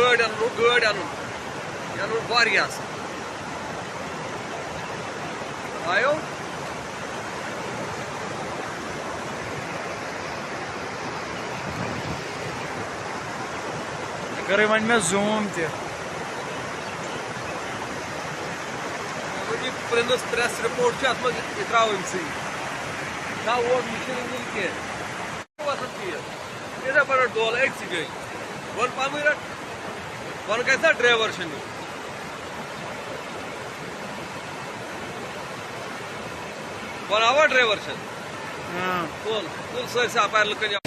गाड़ी अनु वारिया आयो करे वन में जूम ते प्रिंस प्रेस रिपोर्ट इतरावसी ना वो मिल के बड़ा दोल एक गई वन पामी रट वन कैसा ड्राइवर वन आवा ड्राइवर तुल तुल सर से आप लुकन